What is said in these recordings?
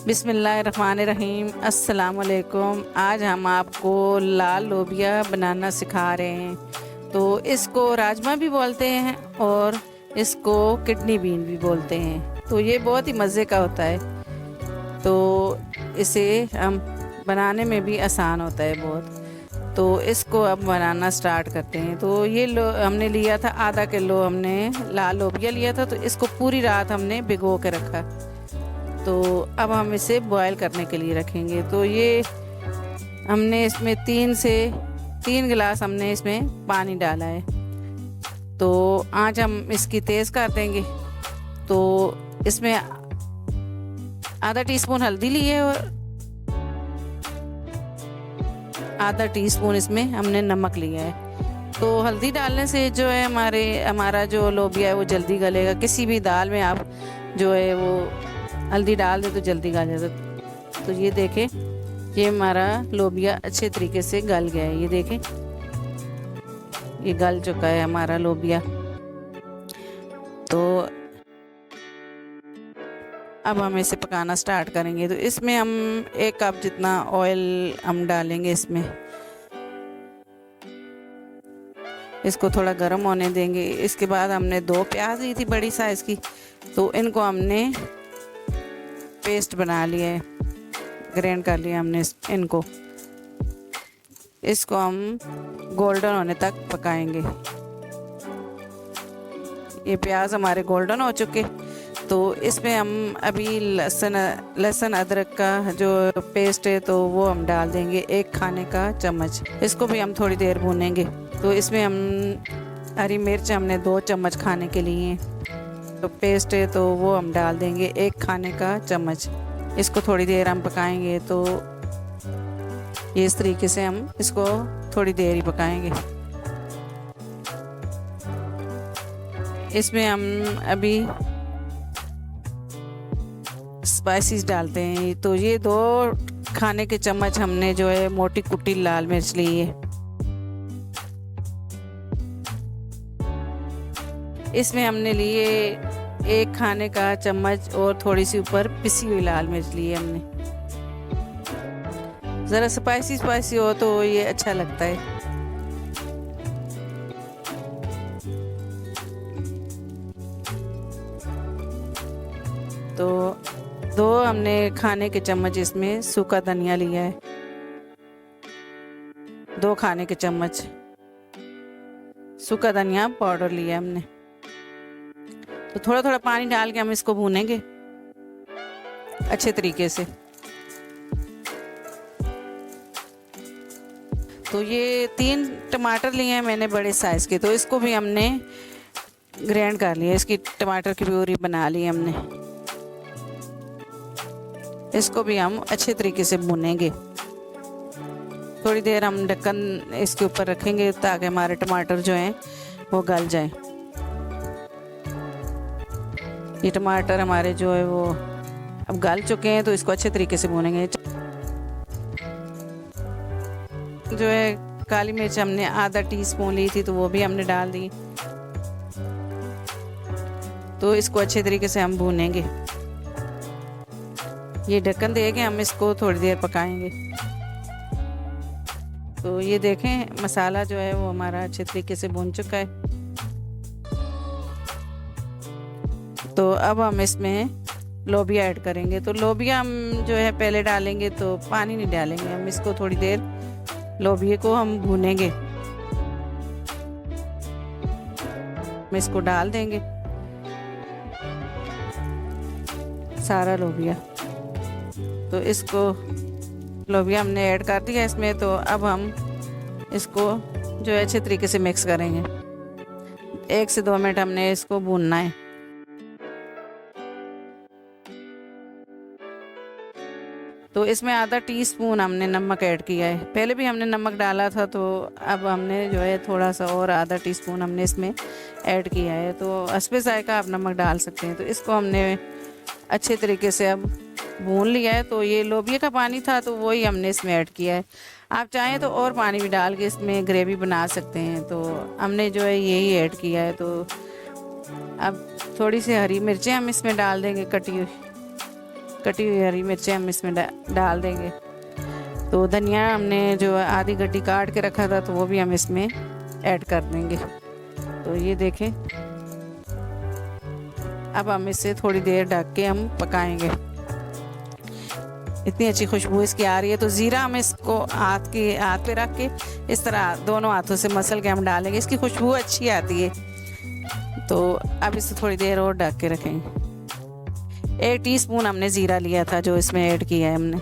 बिस्मिल्लाहिर्रहमानिर्रहीम। अस्सलाम वालेकुम। आज हम आपको लाल लोबिया बनाना सिखा रहे हैं। तो इसको राजमा भी बोलते हैं और इसको किडनी बीन भी बोलते हैं। तो ये बहुत ही मज़े का होता है। तो इसे हम बनाने में भी आसान होता है बहुत। तो इसको अब बनाना स्टार्ट करते हैं। तो ये हमने लिया था आधा किलो, हमने लाल लोबिया लिया था। तो इसको पूरी रात हमने भिगो के रखा। तो अब हम इसे बॉयल करने के लिए रखेंगे। तो ये हमने इसमें 3 गिलास हमने इसमें पानी डाला है। तो आज हम इसकी तेज़ कर देंगे। तो इसमें आधा टीस्पून हल्दी ली है और आधा टीस्पून इसमें हमने नमक लिया है। तो हल्दी डालने से जो है हमारा जो लोबिया है वो जल्दी गलेगा। किसी भी दाल में आप जो है वो हल्दी डाल दे तो जल्दी गल जाता। तो ये देखें, ये हमारा लोबिया अच्छे तरीके से गल गया है। ये देखें, ये गल चुका है हमारा लोबिया। तो अब हम इसे पकाना स्टार्ट करेंगे। तो इसमें हम 1 कप जितना ऑयल हम डालेंगे इसमें। इसको थोड़ा गर्म होने देंगे। इसके बाद हमने 2 प्याज ली थी बड़ी साइज़ की। तो इनको हमने पेस्ट बना लिया है, ग्राइंड कर लिया हमने इनको। इसको हम गोल्डन होने तक पकाएंगे। ये प्याज हमारे गोल्डन हो चुके। तो इसमें हम अभी लहसुन अदरक का जो पेस्ट है तो वो हम डाल देंगे 1 खाने का चम्मच। इसको भी हम थोड़ी देर भूनेंगे। तो इसमें हम हरी मिर्च हमने 2 चम्मच खाने के लिए, तो पेस्ट है तो वो हम डाल देंगे 1 खाने का चम्मच। इसको थोड़ी देर हम पकाएंगे। तो ये इस तरीके से हम इसको थोड़ी देर ही पकाएंगे। इसमें हम अभी स्पाइसेस डालते हैं। तो ये 2 खाने के चम्मच हमने जो है मोटी कुटी लाल मिर्च ली है। इसमें हमने लिए 1 खाने का चम्मच और थोड़ी सी ऊपर पिसी हुई लाल मिर्च ली है हमने। ज़रा स्पाइसी हो तो ये अच्छा लगता है। तो 2 हमने खाने के चम्मच इसमें सूखा धनिया लिया है। 2 खाने के चम्मच सूखा धनिया पाउडर लिया हमने। तो थोड़ा थोड़ा पानी डाल के हम इसको भूनेंगे अच्छे तरीके से। तो ये 3 टमाटर लिए हैं मैंने बड़े साइज़ के। तो इसको भी हमने ग्राइंड कर लिया। इसकी टमाटर की प्यूरी बना ली हमने। इसको भी हम अच्छे तरीके से भूनेंगे। थोड़ी देर हम ढक्कन इसके ऊपर रखेंगे ताकि हमारे टमाटर जो हैं वो गल जाएं। ये टमाटर हमारे जो है वो अब गल चुके हैं। तो इसको अच्छे तरीके से भूनेंगे। जो है काली मिर्च हमने आधा टीस्पून ली थी तो वो भी हमने डाल दी। तो इसको अच्छे तरीके से हम भूनेंगे। ये ढक्कन दे के हम इसको थोड़ी देर पकाएंगे। तो ये देखें, मसाला जो है वो हमारा अच्छे तरीके से भून चुका है। तो अब हम इसमें लोबिया ऐड करेंगे। तो लोबिया हम जो है पहले डालेंगे तो पानी नहीं डालेंगे। हम इसको थोड़ी देर लोबिया को हम भूनेंगे। हम इसको डाल देंगे सारा लोबिया। तो इसको लोबिया हमने ऐड कर दिया इसमें। तो अब हम इसको जो है अच्छे तरीके से मिक्स करेंगे। 1 से 2 मिनट हमने इसको भूनना है। तो इसमें आधा टीस्पून हमने नमक ऐड किया है। पहले भी हमने नमक डाला था। तो अब हमने जो है थोड़ा सा और आधा टीस्पून हमने इसमें ऐड किया है। तो हस्बे जायका आप नमक डाल सकते हैं। तो इसको हमने अच्छे तरीके से अब भून लिया है। तो ये लोबिया का पानी था तो वही हमने इसमें ऐड किया है। आप चाहें तो और पानी भी डाल के इसमें ग्रेवी बना सकते हैं। तो हमने जो है यही ऐड किया है। तो अब थोड़ी सी हरी मिर्चें हम इसमें डाल देंगे, कटी हुई हरी मिर्चें हम इसमें डाल देंगे। तो धनिया हमने जो आधी गड्डी काट के रखा था तो वो भी हम इसमें ऐड कर देंगे। तो ये देखें, अब हम इसे थोड़ी देर ढक के हम पकाएंगे। इतनी अच्छी खुशबू इसकी आ रही है। तो ज़ीरा हम इसको हाथ पे रख के इस तरह दोनों हाथों से मसल के हम डालेंगे, इसकी खुशबू अच्छी आती है। तो अब इसे थोड़ी देर और ढक के रखेंगे। 1 टीस्पून हमने ज़ीरा लिया था जो इसमें ऐड किया है हमने।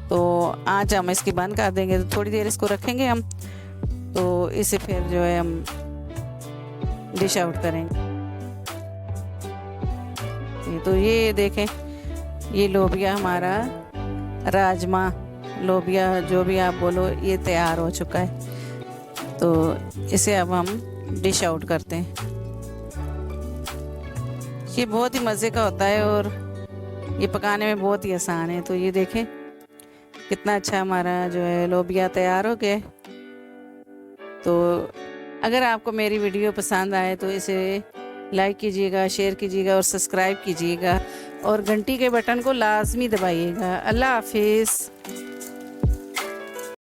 तो आँच हम इसकी बंद कर देंगे। तो थोड़ी देर इसको रखेंगे हम, तो इसे फिर जो है हम डिश आउट करेंगे। तो ये देखें, ये लोबिया हमारा, राजमा लोबिया जो भी आप बोलो, ये तैयार हो चुका है। तो इसे अब हम डिश आउट करते हैं। ये बहुत ही मज़े का होता है और ये पकाने में बहुत ही आसान है। तो ये देखें कितना अच्छा हमारा जो है लोबिया तैयार हो गया। तो अगर आपको मेरी वीडियो पसंद आए तो इसे लाइक कीजिएगा, शेयर कीजिएगा और सब्सक्राइब कीजिएगा और घंटी के बटन को लाजमी दबाइएगा। अल्लाह हाफिज़।